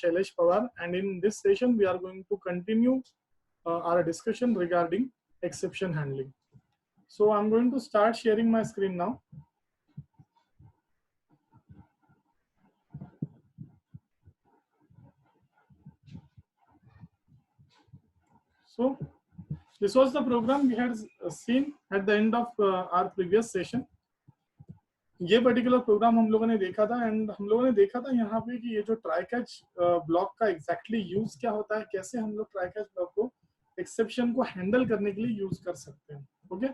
Shailesh Pawar, and in this session we are going to continue our discussion regarding exception handling. So I'm going to start sharing my screen now. So this was the program we had seen at the end of our previous session. ये particular programme हम लोगों ने देखा था and हम लोगों ने देखा था यहाँ पे कि ये जो ट्राई कैच ब्लॉक का एग्जैक्टली यूज क्या होता है, कैसे हम लोग ट्राई कैच ब्लॉक को एक्सेप्शन को हैंडल करने के लिए यूज कर सकते हैं. Okay,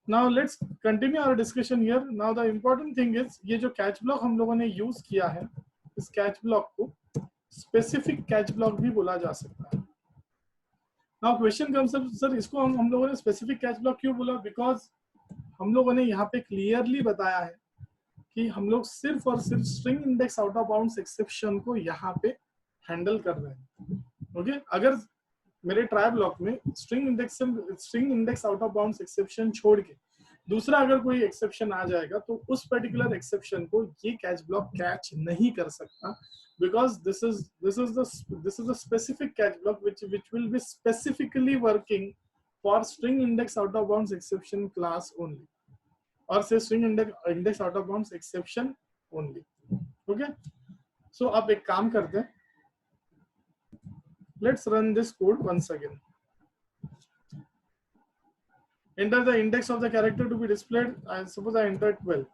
now let's continue our discussion here. Now the important thing is ये जो कैच ब्लॉक हम लोगों ने यूज किया है, इस कैच ब्लॉक को स्पेसिफिक कैच ब्लॉक भी बोला जा सकता है. Now question comes up, sir इसको हम लोगों ने स्पेसिफिक कैच ब्लॉक क्यों बोला? बिकॉज हम लोगों ने यहाँ पे क्लियरली बताया है कि हम लोग सिर्फ और सिर्फ string index out of bounds exception को यहाँ पे हैंडल कर रहे हैं. ओके, अगर मेरे ट्राई ब्लॉक में string index out of bounds exception छोड़ के दूसरा अगर कोई एक्सेप्शन आ जाएगा तो उस पर्टिकुलर एक्सेप्शन को ये कैच ब्लॉक कैच नहीं कर सकता, because this is the specific catch block which will be specifically working for string index out of bounds exception class only, or say string index out of bounds exception only. Okay, so अब एक काम करते हैं, let's run this code once again. Enter the index of the character to be displayed. I suppose I entered 12.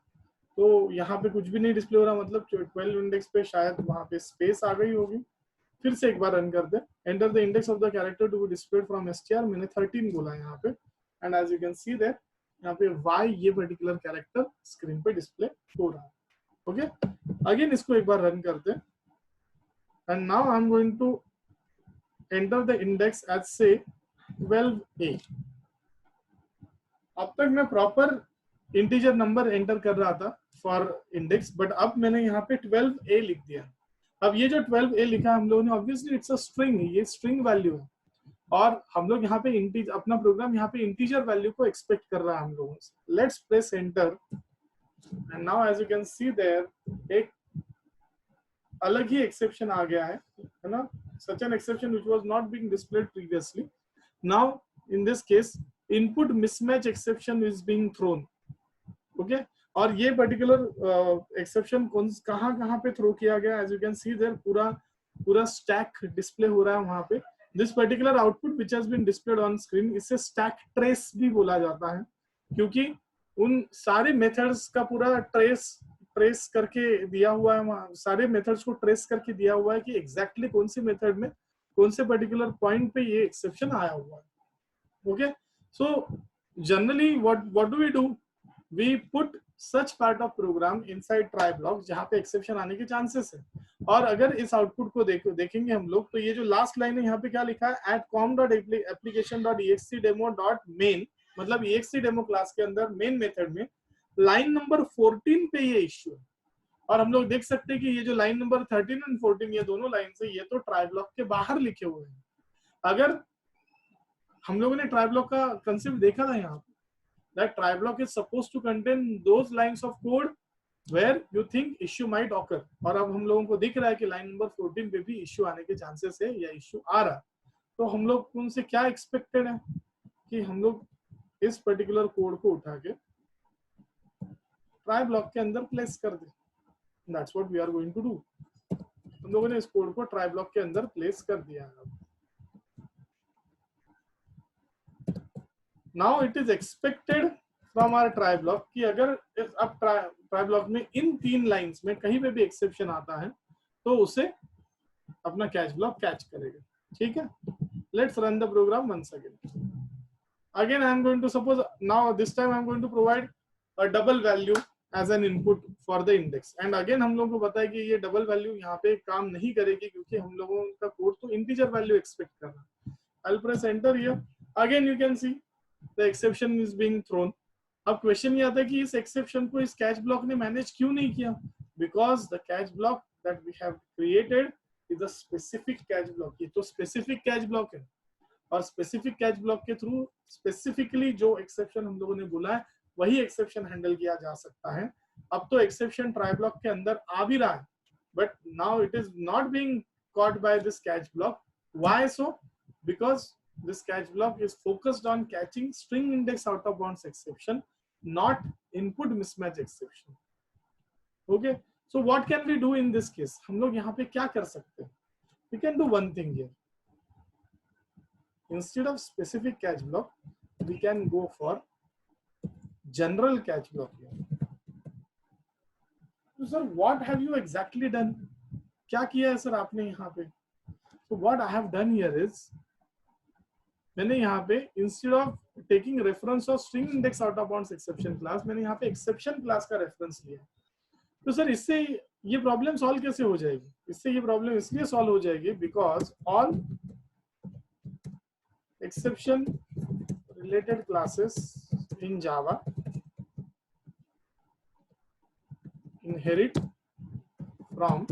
तो यहाँ पे कुछ भी नहीं डिस्प्ले हो रहा, मतलब 12 इंडेक्स पे शायद वहाँ पे स्पेस आ गई होगी. फिर से एक बार रन करते हैं. Enter the index of the character to be displayed from str. मैंने 13 बोला यहाँ पे, and as you can see there यहाँ पे y ये पर्टिकुलर कैरेक्टर स्क्रीन पे डिस्प्ले हो रहा है. ओके, अगेन इसको एक बार रन करते हैं, and now I am going to enter the index as से 12a. अब तक मैं प्रॉपर इंटीजर नंबर एंटर कर रहा था फॉर इंडेक्स, बट अब मैंने यहाँ पे 12a लिख दिया. अब ये जो 12a लिखा हम लोगों ने, ऑब्वियसली इट्स अ स्ट्रिंग, ये स्ट्रिंग वैल्यू है, और हम लोग यहाँ पे अपना प्रोग्राम यहाँ पे इंटीजर वैल्यू को एक्सपेक्ट कर रहा है हम लोगों से. Let's press enter, and now as you can see there एक अलग ही एक्सेप्शन आ गया है ना, such an exception which was not being displayed previously. Now in this case input mismatch exception is being thrown. Okay, और ये particular exception कहाँ पे throw किया गया, as you can see there पूरा स्टैक डिस्प्ले हो रहा है वहां पे. This particular output which has been displayed on screen, इसे स्टैक ट्रेस भी बोला जाता है, क्योंकि उन सारे मेथड्स का पूरा ट्रेस करके दिया हुआ है, सारे मेथड्स को ट्रेस करके दिया हुआ है कि एग्जैक्टली कौन से मेथड में कौन से पर्टिकुलर पॉइंट पे ये एक्सेप्शन आया हुआ है. Okay, so generally what do we do, we put such part of program inside try block जहां पे एक्सेप्शन आने के चांसेस है. और अगर इस आउटपुट को देखेंगे हम लोग, तो ये जो लास्ट लाइन है यहाँ पे क्या लिखा है, @com.application.execdemo.main, मतलब execdemo क्लास के अंदर मेन मेथड में लाइन नंबर 14 पे ये इश्यू है. और हम लोग देख सकते हैं कि ये जो लाइन नंबर 13 एंड 14, ये दोनों लाइन से ये तो ट्राई ब्लॉक के बाहर लिखे हुए हैं. अगर हम लोगों ने ट्राई ब्लॉक का कंसेप्ट देखा था यहाँ पे, that try block is supposed to contain those lines of code where you think issue might occur. और अब हम लोगों को दिख रहा है कि लाइन नंबर 14 पे भी इश्यू आने के चांसेस है या इश्यू आ रहा है. तो हम लोग उनसे क्या एक्सपेक्टेड है कि हम लोग इस पर्टिकुलर कोड को उठा के ट्राई ब्लॉक के अंदर प्लेस कर दे. That's what we are going to do. हम लोगों ने इस कोड को ट्राई ब्लॉक के अंदर प्लेस कर दिया है. Now it is expected from our try block कि अगर अब try block में इन 3 लाइंस में कहीं पे भी एक्सेप्शन आता है तो उसे अपना कैच ब्लॉक कैच करेगा. ठीक है, let's run the program once again. I am going to suppose now this time I am going to provide a double value as an input for the index. And again हम लोगों को पता है कि ये डबल वैल्यू यहाँ पे काम नहीं करेगी, क्योंकि हम लोगों का कोड तो इंटीजर वैल्यू एक्सपेक्ट कर रहा है. I will press enter here, again you can C the exception is being thrown. अब क्वेश्चन ये आता है कि इस एक्सेप्शन को इस कैच ब्लॉक ने मैनेज क्यों नहीं किया, because the catch block that we have created is a specific catch block. ये तो स्पेसिफिक कैच ब्लॉक है, और स्पेसिफिक कैच ब्लॉक के थ्रू स्पेसिफिकली जो एक्सेप्शन हम लोगों ने बोला है वही एक्सेप्शन हैंडल किया जा सकता है. अब तो एक्सेप्शन ट्राई ब्लॉक के अंदर आ भी रहा है, but now it is not being caught by this catch block. Why so? Because this catch block is focused on catching string index out of bounds exception, not input mismatch exception. Okay, so what can we do in this case? हम लोग यहाँ पे क्या कर सकते हैं? We can do one thing here. Instead of specific catch block, we can go for general catch block here. So sir, what have you exactly done? क्या किया है सर आपने यहाँ पे? So what I have done here is, मैंने यहाँ पे instead of taking reference of string index out of bounds exception class, मैंने यहाँ पे exception class का reference लिया. तो सर इससे ये प्रॉब्लम सॉल्व कैसे हो जाएगी? इससे ये प्रॉब्लम इसलिए सॉल्व हो जाएगी because all exception related classes in Java inherit from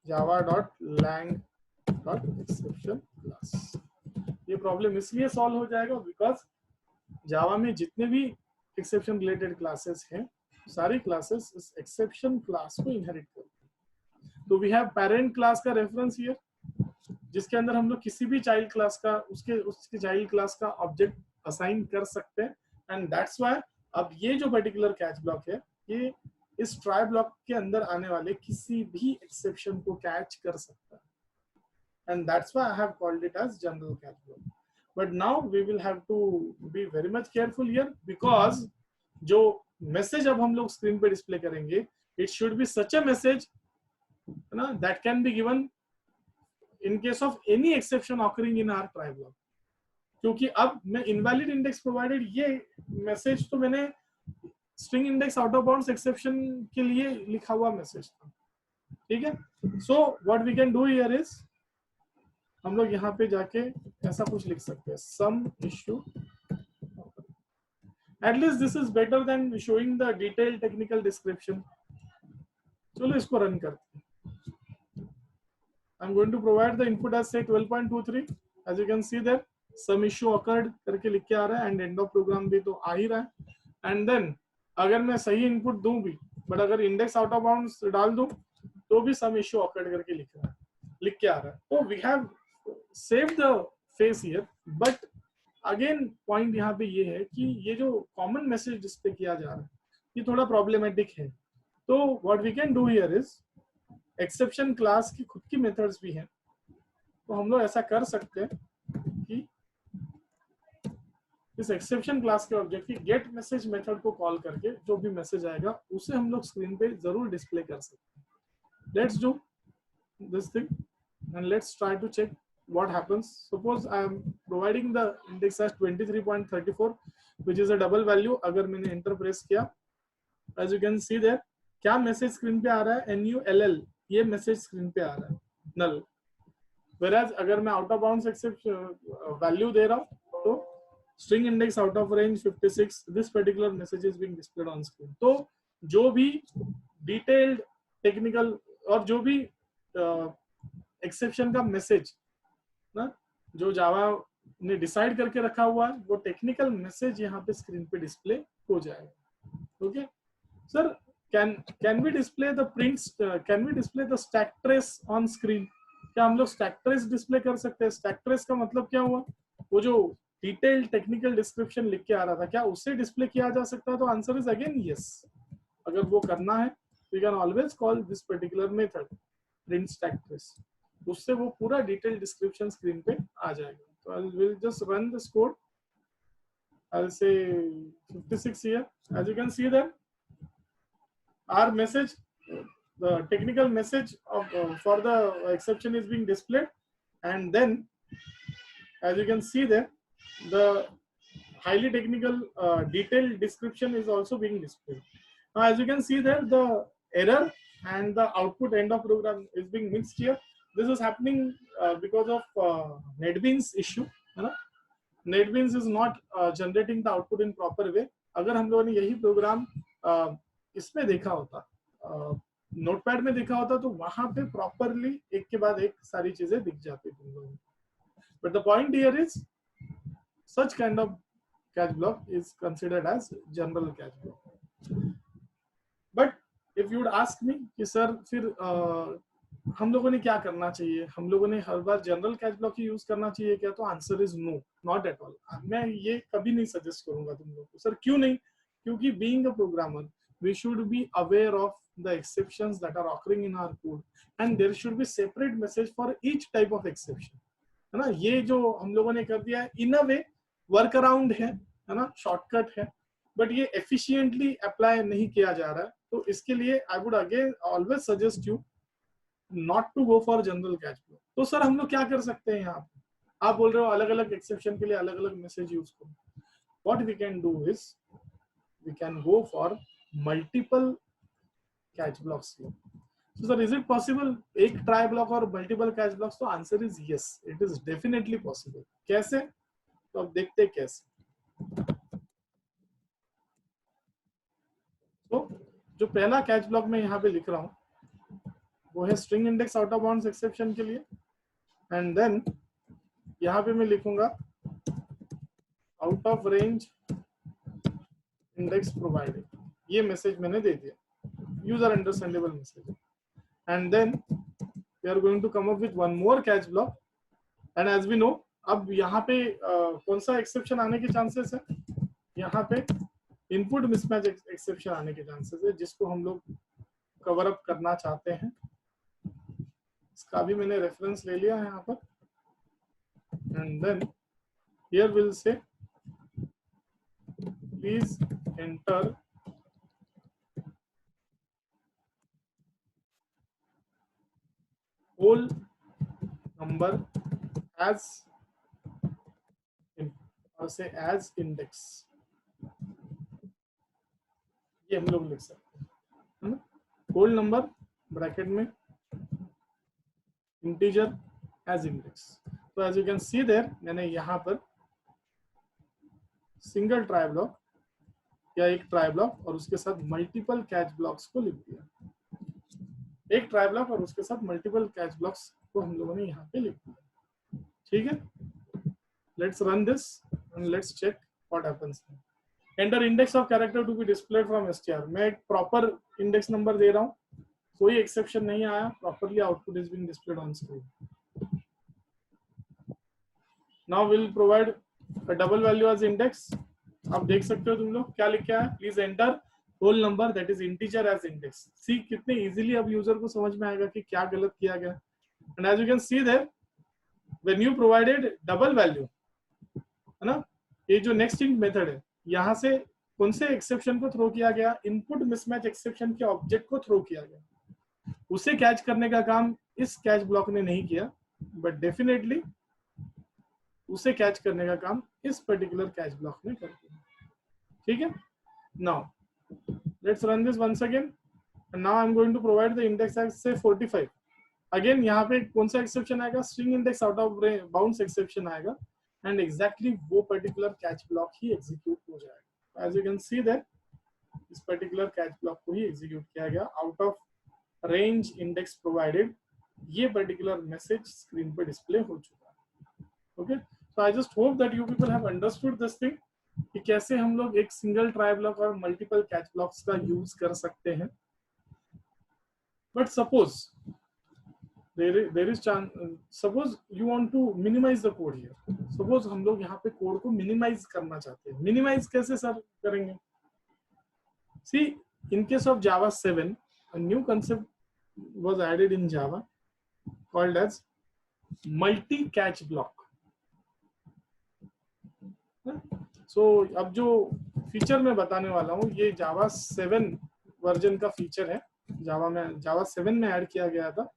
java.lang.exception class. ये प्रॉब्लम इसलिए सॉल्व हो जाएगा बिकॉज जावा में जितने भी एक्सेप्शन रिलेटेड क्लासेस हैं सारी क्लासेस इस एक्सेप्शन क्लास को इनहेरिट करती हैं. तो वी हैव पेरेंट क्लास का रेफरेंस हियर जिसके अंदर हम लोग किसी भी चाइल्ड क्लास का उसके चाइल्ड क्लास का ऑब्जेक्ट असाइन कर सकते हैं. एंड दैट्स व्हाई अब ये जो पर्टिकुलर कैच ब्लॉक है ये इस ट्राई ब्लॉक के अंदर आने वाले किसी भी एक्सेप्शन को कैच कर सकता है. And that's why I have called it as general catch block. But now we will have to be very much careful here because जो मैसेज अब हम लोग स्क्रीन पे डिस्प्ले करेंगे it should be such a message ना that can be given in case of any exception occurring in our try block. क्योंकि अब मैं invalid index provided ये मैसेज तो मैंने string index out of bounds exception के लिए लिखा हुआ मैसेज था. ठीक है. So what we can do here is हम लोग यहाँ पे जाके ऐसा कुछ लिख सकते हैं some issue. At least this is better than showing the detailed technical description. चलो इसको रन करते हैं. I'm going to provide the input as say 12.23. As you can see there, some issue occurred करके लिख के आ रहा है and end of program भी तो आ ही रहा है. And then अगर मैं सही input दूं भी, but अगर index out of bounds डाल दूं तो भी some issue occurred करके लिख के आ रहा है. तो we have saved the face here, but again point यहाँ पे ये है कि ये जो common message डिस्प्ले किया जा रहा है ये थोड़ा problematic है. तो what we can do here is exception class की खुद की मेथड्स भी हैं. तो हम लोग ऐसा कर सकते हैं कि इस एक्सेप्शन क्लास के ऑब्जेक्ट की गेट मैसेज मेथड को कॉल करके जो भी मैसेज आएगा उसे हम लोग स्क्रीन पे जरूर डिस्प्ले कर सकते हैं. Let's do this thing and let's try to check what happens. Suppose I am providing the index as 23.34 which is a double value. अगर मैंने एंटर प्रेस किया as you can see there क्या message screen पे आ रहा है NULL ये message screen पे आ रहा है नल. whereas अगर मैं out of bounds except value दे रहा हूं तो string index out of range 56 this particular message is being displayed on screen. तो जो भी डिटेल्ड टेक्निकल और जो भी एक्सेप्शन का मैसेज ना जो जावा ने डिसाइड करके रखा हुआ है वो टेक्निकल मैसेज यहाँ पे स्क्रीन पे डिस्प्ले हो जाएगा. Okay sir, can we display the prints, can we display the stack trace on screen? क्या हम लोग stack trace डिस्प्ले कर सकते हैं? stack trace का मतलब क्या हुआ? वो जो डिटेल्ड टेक्निकल डिस्क्रिप्शन लिख के आ रहा था क्या उससे डिस्प्ले किया जा सकता है? तो आंसर इज अगेन यस. अगर वो करना है we can always call this particular method print stack trace. उससे वो पूरा डिटेल्ड डिस्क्रिप्शन स्क्रीन पे आ जाएगा. तो I will just run this code. I'll say 56 here. As you can see there, our message, the technical message of for the exception is being displayed, and then as you can see there the highly technical detailed description is also being displayed. Now as you can see there the error and the output end of program is being mixed here. This is happening because of NetBeans issue. NetBeans is not generating the output in proper way. अगर हम लोगों ने यही programme इसमें देखा होता, notepad में देखा होता तो वहां पे प्रॉपरली एक के बाद एक सारी चीजें दिख जाती थी. But the point here is such kind of catch block is considered as general catch block. But if you would ask me कि सर फिर हम लोगों ने क्या करना चाहिए, हम लोगों ने हर बार जनरल कैच ब्लॉक ही यूज करना चाहिए क्या? तो answer is no, not at all. मैं ये कभी नहीं सजेस्ट करूंगा तुम लोग को। सर क्यों नहीं? क्योंकि being a programmer we should be aware of the exceptions that are occurring in our code and there should be separate message for each type of exception, है ना? ये जो हम लोगों ने कर दिया है इन अ वे वर्क अराउंड है ना, शॉर्टकट है, बट ये एफिशिएंटली अप्लाई नहीं किया जा रहा है। तो इसके लिए I would again always suggest you not to go for general catch flow. तो सर हम लोग क्या कर सकते हैं यहाँ पे? आप बोल रहे हो अलग अलग एक्सेप्शन के लिए अलग अलग मैसेज यूज करो। What we can do is we can go for multiple catch blocks here. So sir, is it possible एक ट्राई ब्लॉक और मल्टीपल कैच ब्लॉक्स? तो answer is yes, it is definitely possible. कैसे? तो अब देखते हैं कैसे। तो जो पहला कैच ब्लॉक मैं यहाँ पे लिख रहा हूँ वो है string index out of bounds exception के लिए, एंड देन यहाँ पे मैं लिखूंगा out of range index provided. ये मैसेज मैंने दे दिया, user understandable message. And then we are going to come up with one more catch block, and as we know अब यहाँ पे कौन सा एक्सेप्शन आने के चांसेस है? यहाँ पे इनपुट मिसमैच एक्सेप्शन आने के चांसेस है, जिसको हम लोग कवर अप करना चाहते हैं। इसका भी मैंने रेफरेंस ले लिया है यहाँ पर, and then here will say please enter whole number as और से एज इंडेक्स। ये हम लोग लिख सकते हैं, है ना? होल नंबर ब्रैकेट में इंटीजर एज इंडेक्स। तो as you can see there मैंने यहाँ पर सिंगल ट्राई ब्लॉक या एक ट्राई ब्लॉक और उसके साथ मल्टीपल कैच ब्लॉक्स को लिख दिया। एक ट्राई ब्लॉक और उसके साथ मल्टीपल कैच ब्लॉक्स को हम लोगों ने यहाँ पे लिख दिया। ठीक है, let's run this and let's check what happens. Enter index of character to be displayed from STR. मैं एक प्रॉपर इंडेक्स नंबर दे रहा हूँ, कोई एक्सेप्शन नहीं आया, properly output is being displayed on screen. Now will provide a double value as index. आप देख सकते हो तुम लोग क्या लिखा है, please enter whole number that is integer as index. See कितने इजीली अब यूजर को समझ में आएगा कि क्या गलत किया गया। And as you can see there when you provided double value, है ना, ये जो नेक्स्ट इंट मेथड है यहाँ से कौन से एक्सेप्शन को थ्रो किया गया? इनपुट मिसमैच एक्सेप्शन के ऑब्जेक्ट को थ्रो किया गया। उसे कैच करने का काम इस कैच ब्लॉक ने नहीं किया, बट डेफिनेटली उसे कैच करने का काम इस पर्टिकुलर कैच ब्लॉक ने कर दिया। ठीक है, now let's run this once again and now I am going to provide the index as say 45। अगेन यहाँ पे कौन सा एक्सेप्शन आएगा? String index out of bounds exception आएगा, एंड एग्जैक्टली वो पर्टिकुलर कैच ब्लॉक ही एग्जीक्यूट हो जाएगा। As you can see that इस पर्टिकुलर कैच ब्लॉक को ही एग्जीक्यूट किया गया, out of range index provided. ये पर्टिकुलर मैसेज स्क्रीन पर डिस्प्ले हो चुका है। Okay, so I just hope that you people have understood this thing कि कैसे हम लोग एक सिंगल ट्राई ब्लॉक और मल्टीपल कैच ब्लॉक्स का यूज कर सकते हैं। But suppose there is chance, suppose you want to minimize the code here. Suppose हम लोग यहाँ पे कोड को मिनिमाइज करना चाहते हैं। मिनिमाइज कैसे सर करेंगे? See, in case of Java 7, a new concept was added in Java called as multi-catch block. So अब जो फीचर मैं बताने वाला हूँ ये Java 7 वर्जन का फीचर है, Java 7 में ऐड किया गया था,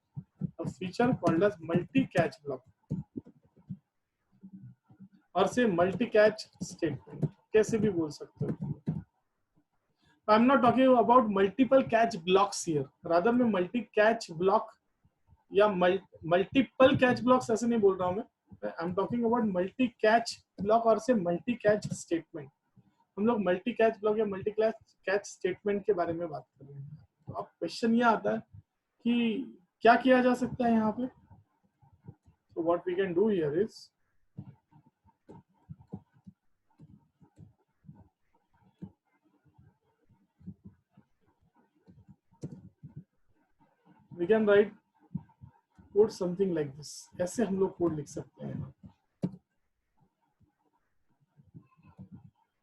a feature called as multi-catch block और से multi-catch statement, कैसे भी बोल सकते हो। I'm not talking about multiple catch blocks here, rather मैं multi-catch block या multiple catch blocks ऐसे नहीं बोल रहा हूँ मैं। I'm talking about multi-catch block और से multi-catch statement। हम लोग multi-catch block या multi-catch statement के बारे में बात कर रहे हैं। तो अब क्वेश्चन ये आता है कि क्या किया जा सकता है यहाँ पे? So what we can do here is we can write code something like this, ऐसे हम लोग कोड लिख सकते हैं।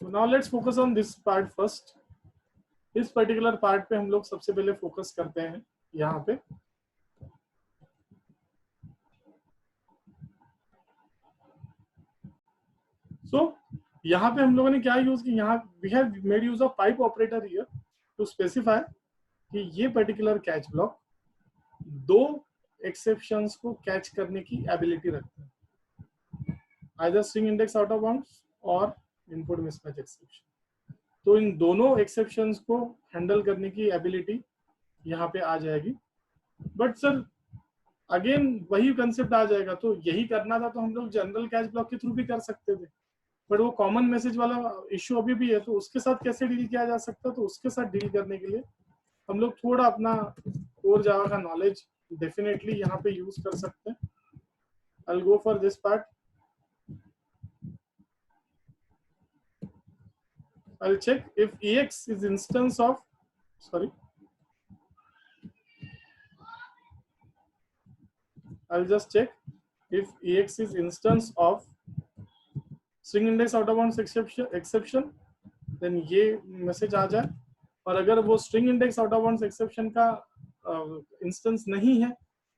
Now let's focus on this part first. इस पर्टिकुलर पार्ट पे हम लोग सबसे पहले फोकस करते हैं यहाँ पे। यहाँ पे हम लोगों ने क्या यूज किया, यहाँ we have made use of pipe operator here to specify कि ये पर्टिकुलर कैच ब्लॉक दो एक्सेप्शंस को कैच करने की एबिलिटी रखता है, either string index out of bounds और इनपुट मिसमैच एक्सेप्शन। तो इन दोनों एक्सेप्शंस को हैंडल करने की एबिलिटी यहाँ पे आ जाएगी। बट सर अगेन वही कंसेप्ट आ जाएगा, तो यही करना था तो हम लोग जनरल कैच ब्लॉक के थ्रू भी कर सकते थे, बट वो कॉमन मैसेज वाला इश्यू अभी भी है, तो उसके साथ कैसे डील किया जा सकता है? तो उसके साथ डील करने के लिए हम लोग थोड़ा अपना कोर जावा का नॉलेज डेफिनेटली यहाँ पे यूज कर सकते हैं। I'll go for this part. I'll check if EX is instance of, sorry, I'll just check if EX is instance of string index out of bounds exception, then ये message आ जाए। और अगर वो string index out of bounds exception का instance नहीं है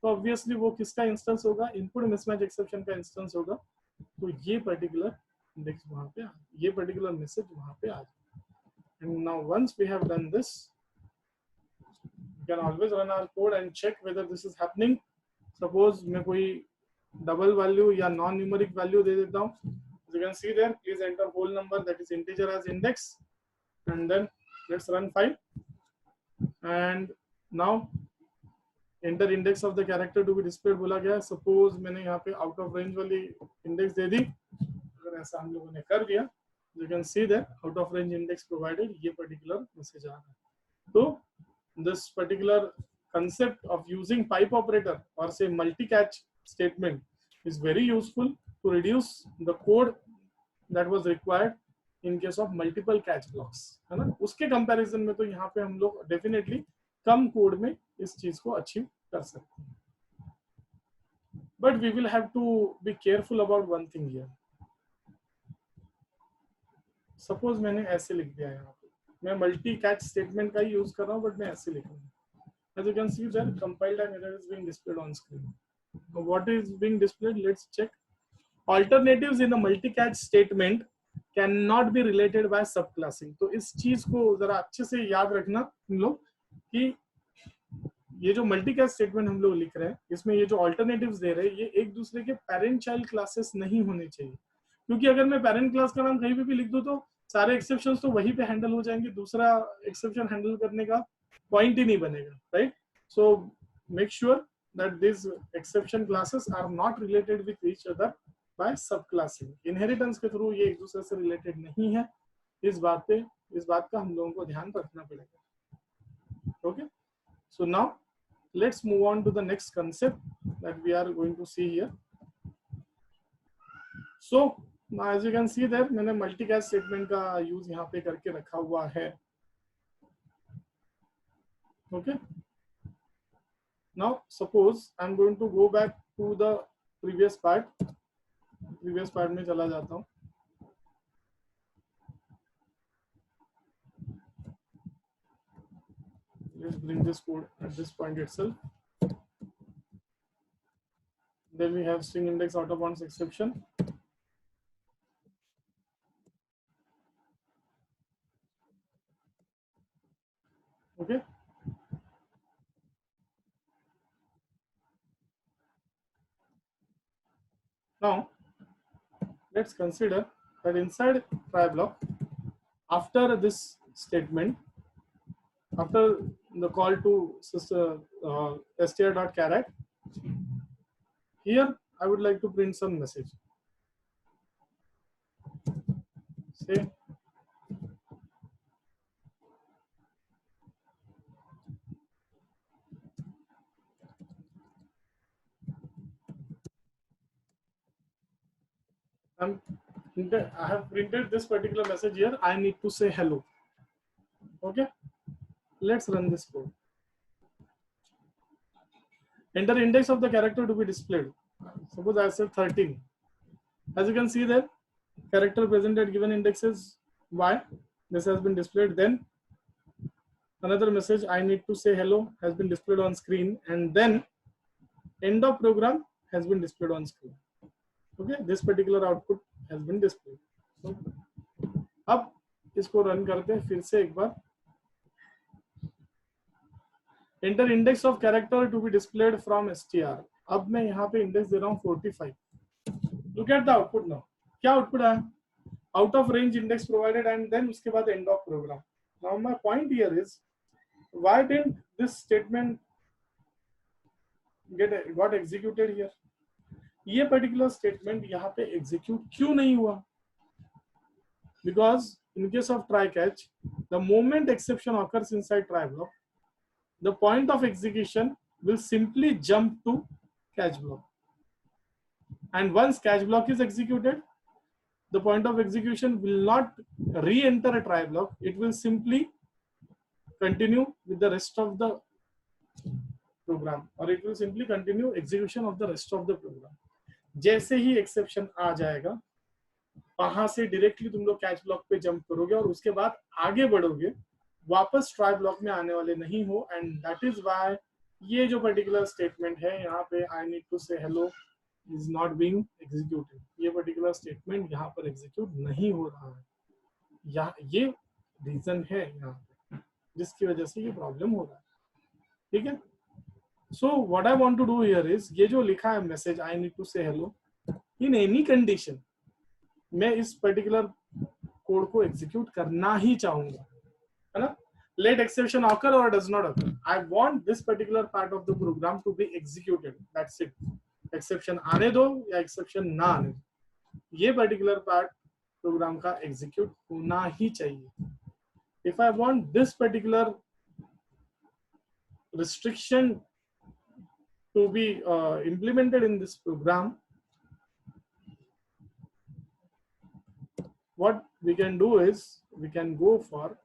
तो obviously वो किसका इंस्टेंस होगा? इनपुट मिसमैच एक्सेप्शन का इंस्टेंस होगा। तो ये पर्टिकुलर इंडेक्स वहां पे, ये पर्टिकुलर मैसेज वहां पे आ जाए। And now once we have done this, we can always run our code and check whether this is happening. Suppose मैं कोई डबल वैल्यू या नॉन न्यूमेरिक वैल्यू दे देता हूँ। As you can see there, please enter whole number that is integer as index, and then let's run file. And now enter index of the character to be displayed बोला गया है। Suppose मैंने यहाँ पे out of range वाली index दे दी। अगर ऐसा हम लोगों ने कर दिया, you can see that out of range index provided, ये पर्टिकुलर मैसेज आ रहा है। तो this particular concept of using pipe operator or say multi-catch statement is very useful to reduce the code that was required in case of multiple catch blocks, है ना? उसके comparison में तो यहाँ पे हम लोग डेफिनेटली कम कोड में इस चीज को अचीव कर सकते हैं। But we will have to be careful about one thing here. Suppose मैंने ऐसे लिख दिया, यहाँ पे मैं मल्टी कैच स्टेटमेंट का ही यूज कर रहा हूँ, बट मैं ऐसे लिख रहा हूँ। As you can see that compiled and error is being displayed on screen. Now what is being displayed? Let's check. Alternatives in a multi-catch statement cannot be related by subclassing. तो इस चीज को जरा अच्छे से याद रखना हम लोग कि ये जो मल्टी-कैच स्टेटमेंट हम लोग लिख रहे हैं, इसमें ये जो ऑल्टरनेटिव्स दे रहे हैं, ये एक दूसरे के पेरेंट चाइल्ड क्लासेस नहीं होने चाहिए। क्योंकि अगर मैं पेरेंट क्लास का नाम कहीं भी लिख दूं तो सारे एक्सेप्शंस तो वहीं पे हैंडल हो जाएंगे, दूसरा एक्सेप्शन हैंडल करने का पॉइंट ही नहीं बनेगा, right? So make sure that this exception classes are not related with each other by subclassing. Inheritance के थ्रू ये एक दूसरे से रिलेटेड नहीं है। इस बात का हम लोगों को ध्यान रखना पड़ेगा। Okay, so now let's move on to the next concept that we are going to see here. So now as you can see there, मैंने multi-catch statement का यूज यहाँ पे करके रखा हुआ है। Okay, now suppose I'm going to go back to the previous part में चला जाता हूँ। Let's bring this code at this point itself. Then we have string index out of bounds exception. Okay. Now let's consider that inside try block, after this statement, after the call to str.caret, here I would like to print some message. Say I have printed this particular message here. I need to say hello. Okay, let's run this code. Enter index of the character to be displayed. Suppose I said 13. As you can see there, character present at given index is y. This has been displayed. Then another message, I need to say hello, has been displayed on screen, and then end of program has been displayed on screen. Okay, this particular output has been displayed. So, अब इसको run करते हैं फिर से एक बार. Enter index of character to be displayed from str. अब मैं यहाँ पे इंडेक्स दे रहा हूँ 45. Look at the output now. क्या आउटपुट आया? Out of range index provided and then उसके बाद end of program. Now my point here is, why didn't this statement got executed here? ये particular statement यहाँ पे execute क्यों नहीं हुआ? Because in case of try catch, the moment exception occurs inside try block, the point of execution will simply jump to catch block. And once catch block is executed, the point of execution will not re-enter a try block. It will simply continue with the rest of the program, or it will simply continue execution of the rest of the program. जैसे ही exception आ जाएगा, वहां से directly तुम लोग catch block पे jump करोगे और उसके बाद आगे बढ़ोगे, वापस try block में आने वाले नहीं हो. And that is why ये जो particular statement है यहाँ पे I need to say hello is not being executed. ये particular statement यहाँ पर execute नहीं हो रहा है. ये reason है यहाँ पे जिसकी वजह से ये problem हो रहा है. ठीक है? So what I want to do here is, ये जो लिखा है message I need to say hello, in any condition मैं इस particular code को execute करना ही चाहूंगा, है ना? Let exception occur or does not occur. I want this particular part of the program to be executed. That's it. Exception आने दो या exception ना आने दो, ये particular part program का execute होना ही चाहिए. If I want this particular restriction to be implemented in this program, what we can do is we can go for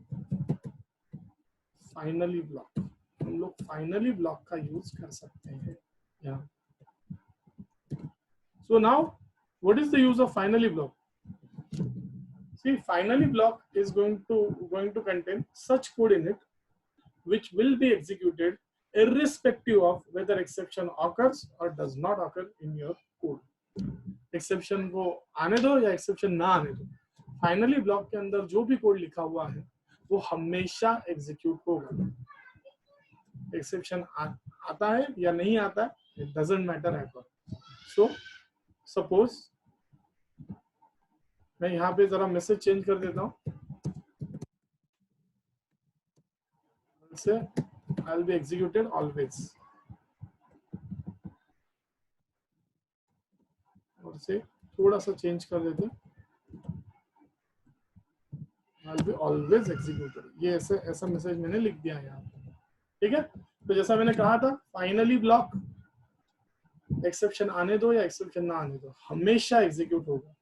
finally block. हम लोग finally block का use कर सकते हैं. Yeah. So now, what is the use of finally block? See, finally block is going to contain such code in it which will be executed irrespective of whether exception occurs or does not occur in your code. Exception को आने दो या exception ना आने दो, finally block के अंदर जो भी कोड लिखा हुआ है वो हमेशा execute होगा. Exception आता है या नहीं आता है, it doesn't matter at all. So suppose मैं यहाँ पे जरा मैसेज चेंज कर देता हूँ. से I'll be executed always. और से थोड़ा सा चेंज कर देते हैं. I'll be always executed. ये ऐसा मैसेज मैंने लिख दिया है यहाँ पे. ठीक है? तो जैसा मैंने कहा था, फाइनली ब्लॉक एक्सेप्शन आने दो या एक्सेप्शन ना आने दो, हमेशा एग्जीक्यूट होगा.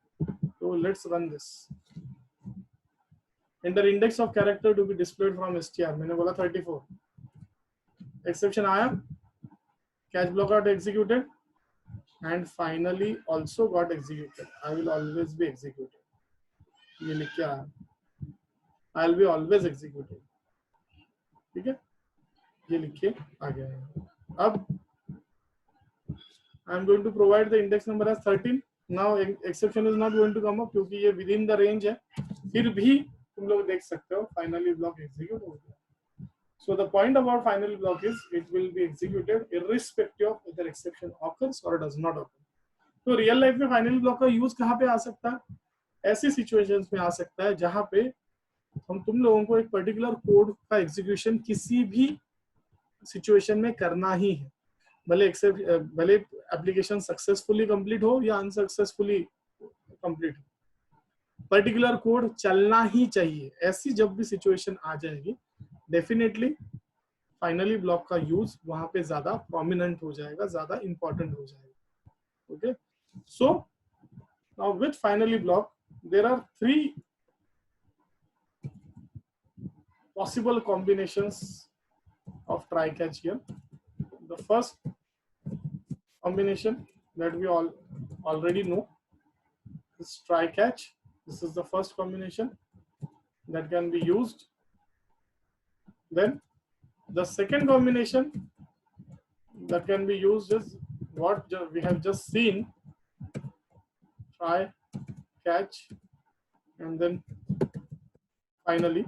तो let's run this. Enter index of character to be displayed from str. मैंने बोला 34. Exception आया, catch block got executed, and finally also got executed. I will always be executed. ये लिख के आया. I'll be always executed. ठीक है? ये लिख के आ गया है. अब I'm going to provide the index number as 13. Now exception is not going to come up क्योंकि ये within the range है. फिर भी तुम लोग देख सकते हो finally block execute हो गया. So the point about finally block is it will be executed irrespective of whether exception occurs or does not occur. तो रियल लाइफ में फाइनली ब्लॉक का यूज कहाँ पे आ सकता है? ऐसी सिचुएशंस में आ सकता है जहां पे तुम लोगों को एक पर्टिकुलर कोड का एग्जीक्यूशन किसी भी सिचुएशन में करना ही है, भले एप्लीकेशन सक्सेसफुली कंप्लीट हो या अनसक्सेसफुली कंप्लीट हो, पर्टिकुलर कोड चलना ही चाहिए. ऐसी जब भी सिचुएशन आ जाएगी, डेफिनेटली फाइनली ब्लॉक का यूज वहां पे ज्यादा प्रोमिनेंट हो जाएगा, ज्यादा इंपॉर्टेंट हो जाएगा. Okay, so now with finally block there are 3 possible combinations of try catch here. The first combination that we all already know. This try catch. This is the first combination that can be used. Then the second combination that can be used is what we have just seen. Try, catch, and then finally,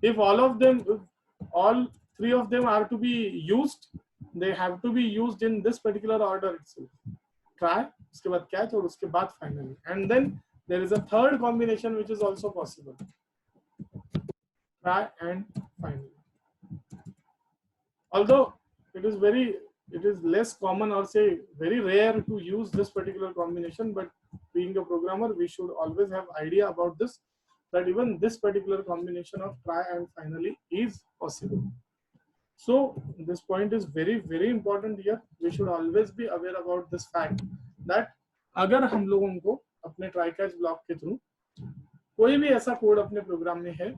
if all three of them are to be used, they have to be used in this particular order itself. Try, uske baad catch, और uske baad finally. And then there is a third combination which is also possible. Try and finally. Although it is less common, or say very rare to use this particular combination, but being a programmer, we should always have idea about this, that even this particular combination of try and finally is possible. So this point is very, very important here. We should always be aware about this fact that अगर हम लोगों को अपने try catch block के through कोई भी ऐसा code अपने प्रोग्राम में है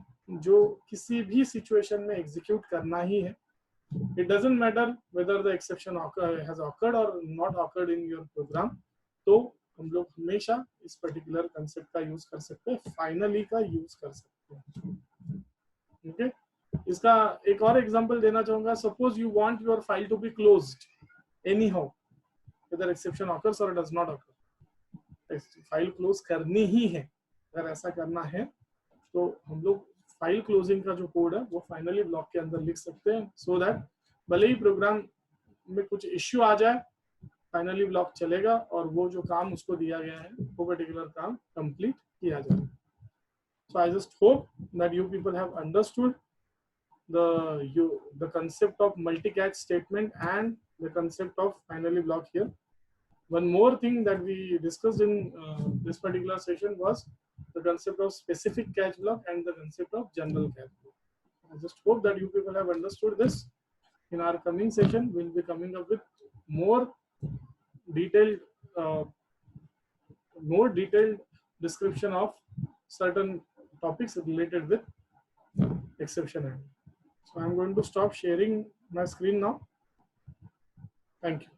जो किसी भी सिचुएशन में एग्जीक्यूट करना ही है, it doesn't matter whether the exception has occurred or not occurred in your program, तो हम लोग हमेशा इस पर्टिकुलर कंसेप्ट का यूज कर सकते हैं, फाइनली का यूज कर सकते हैं. ओके, इसका एक और एग्जांपल देना चाहूंगा. Suppose you want your file to be closed anyhow, whether exception occurs or does not occur. File close करनी ही है. अगर ऐसा करना है तो हम लोग फाइल क्लोजिंग का जो कोड है वो फाइनली ब्लॉक के अंदर लिख सकते हैं, सो दैट भले ही प्रोग्राम में कुछ इश्यू आ जाए, फाइनली ब्लॉक चलेगा और वो जो काम उसको दिया गया है वो पर्टिकुलर काम कंप्लीट किया जाएगा. So I just hope that you people have understood the concept of multi-catch statement and the concept of finally block here. One more thing that we discussed in this particular session was the concept of specific catch block and the concept of general catch block. I just hope that you people have understood this. In our coming session, we'll be coming up with more detailed description of certain topics related with exception handling. So I'm going to stop sharing my screen now. Thank you.